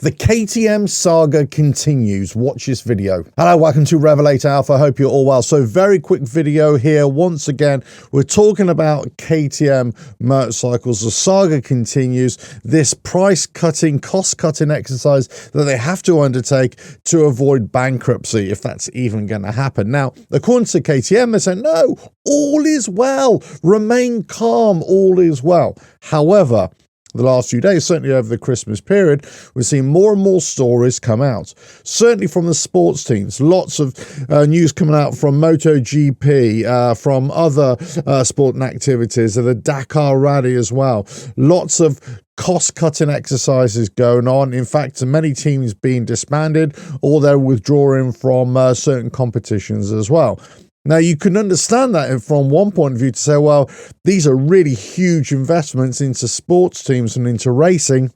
The KTM saga continues. Watch this video. Hello, welcome to RevelatorAlf. I hope you're all well. So very quick video here. Once again, we're talking about KTM motorcycles. The saga continues. This price-cutting, cost-cutting exercise that they have to undertake to avoid bankruptcy, if that's even going to happen. Now, according to KTM, they say, no, all is well. Remain calm, all is well. However, the last few days, certainly over the Christmas period, we've seen more and more stories come out. Certainly from the sports teams, lots of news coming out from MotoGP, from other sporting activities, the Dakar Rally as well. Lots of cost-cutting exercises going on. In fact, many teams being disbanded or they're withdrawing from certain competitions as well. Now, you can understand that from one point of view to say, well, these are really huge investments into sports teams and into racing.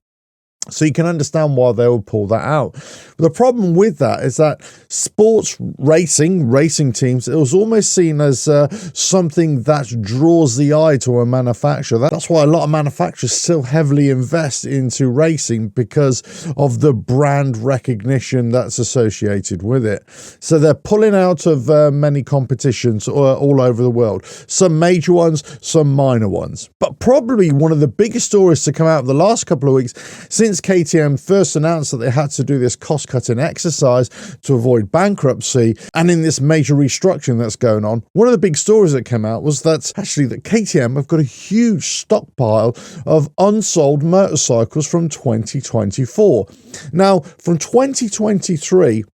So you can understand why they will pull that out. But the problem with that is that sports racing teams, it was almost seen as something that draws the eye to a manufacturer. That's why a lot of manufacturers still heavily invest into racing, because of the brand recognition that's associated with it. So they're pulling out of many competitions all over the world. Some major ones, some minor ones. But probably one of the biggest stories to come out of the last couple of weeks, since KTM first announced that they had to do this cost-cutting exercise to avoid bankruptcy, and in this major restructuring that's going on, one of the big stories that came out was that actually that KTM have got a huge stockpile of unsold motorcycles from 2024. Now, from 2023,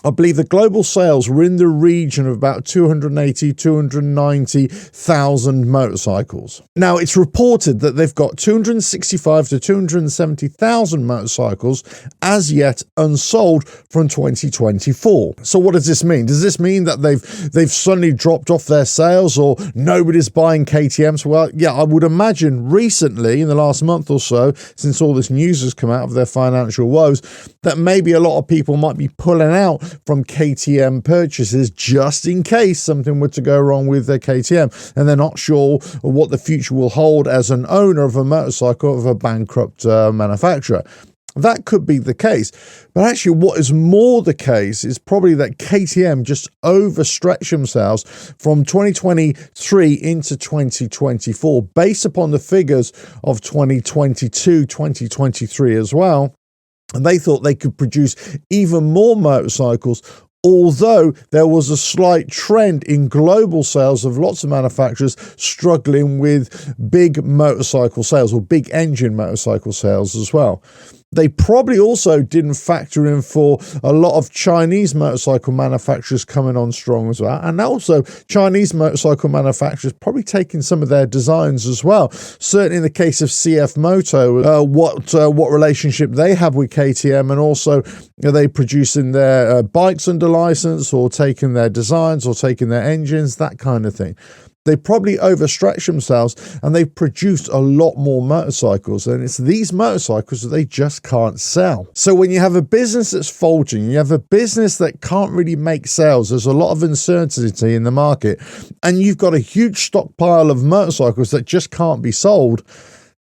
I believe the global sales were in the region of about 290,000 motorcycles. Now, it's reported that they've got 265 to 270,000 motorcycles as yet unsold from 2024. So what does this mean? Does this mean that they've suddenly dropped off their sales, or nobody's buying KTMs? Well, yeah, I would imagine recently, in the last month or so, since all this news has come out of their financial woes, that maybe a lot of people might be pulling out from KTM purchases just in case something were to go wrong with their KTM, and they're not sure what the future will hold as an owner of a motorcycle of a bankrupt manufacturer. That could be the case. But actually, what is more the case is probably that KTM just overstretched themselves from 2023 into 2024 based upon the figures of 2022, 2023 as well. And they thought they could produce even more motorcycles, although there was a slight trend in global sales of lots of manufacturers struggling with big motorcycle sales, or big engine motorcycle sales as well. They probably also didn't factor in for a lot of Chinese motorcycle manufacturers coming on strong as well. And also Chinese motorcycle manufacturers probably taking some of their designs as well. Certainly in the case of CF Moto, what relationship they have with KTM, and also are they producing their bikes under license, or taking their designs, or taking their engines, that kind of thing. They probably overstretched themselves, and they've produced a lot more motorcycles, and it's these motorcycles that they just can't sell. So when you have a business that's faltering, you have a business that can't really make sales, there's a lot of uncertainty in the market, and you've got a huge stockpile of motorcycles that just can't be sold,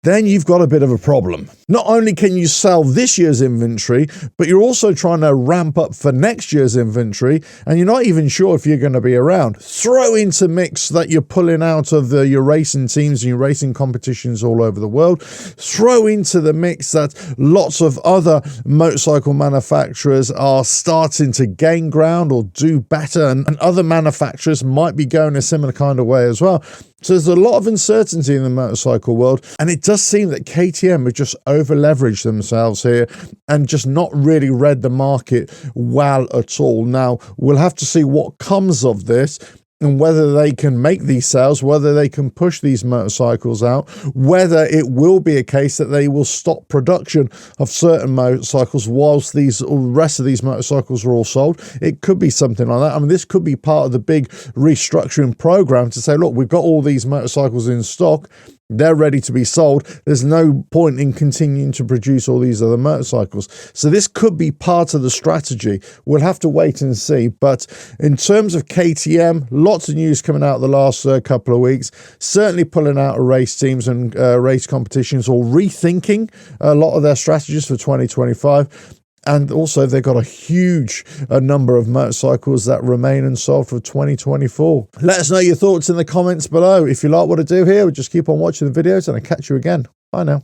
then you've got a bit of a problem. Not only can you sell this year's inventory, but you're also trying to ramp up for next year's inventory, and you're not even sure if you're going to be around. Throw into mix that you're pulling out of your racing teams and your racing competitions all over the world. Throw into the mix that lots of other motorcycle manufacturers are starting to gain ground or do better, and other manufacturers might be going a similar kind of way as well. So there's a lot of uncertainty in the motorcycle world, and it does seem that KTM have just over-leveraged themselves here and just not really read the market well at all. Now, we'll have to see what comes of this, and whether they can make these sales, whether they can push these motorcycles out, whether it will be a case that they will stop production of certain motorcycles whilst the rest of these motorcycles are all sold. It could be something like that. I mean, this could be part of the big restructuring program to say, look, we've got all these motorcycles in stock. they're ready to be sold. There's no point in continuing to produce all these other motorcycles. So this could be part of the strategy. We'll have to wait and see. But in terms of KTM, lots of news coming out the last couple of weeks, certainly pulling out of race teams and race competitions, or rethinking a lot of their strategies for 2025. And also, they've got a huge number of motorcycles that remain unsold for 2024. Let us know your thoughts in the comments below. If you like what I do here, just keep on watching the videos, and I'll catch you again. Bye now.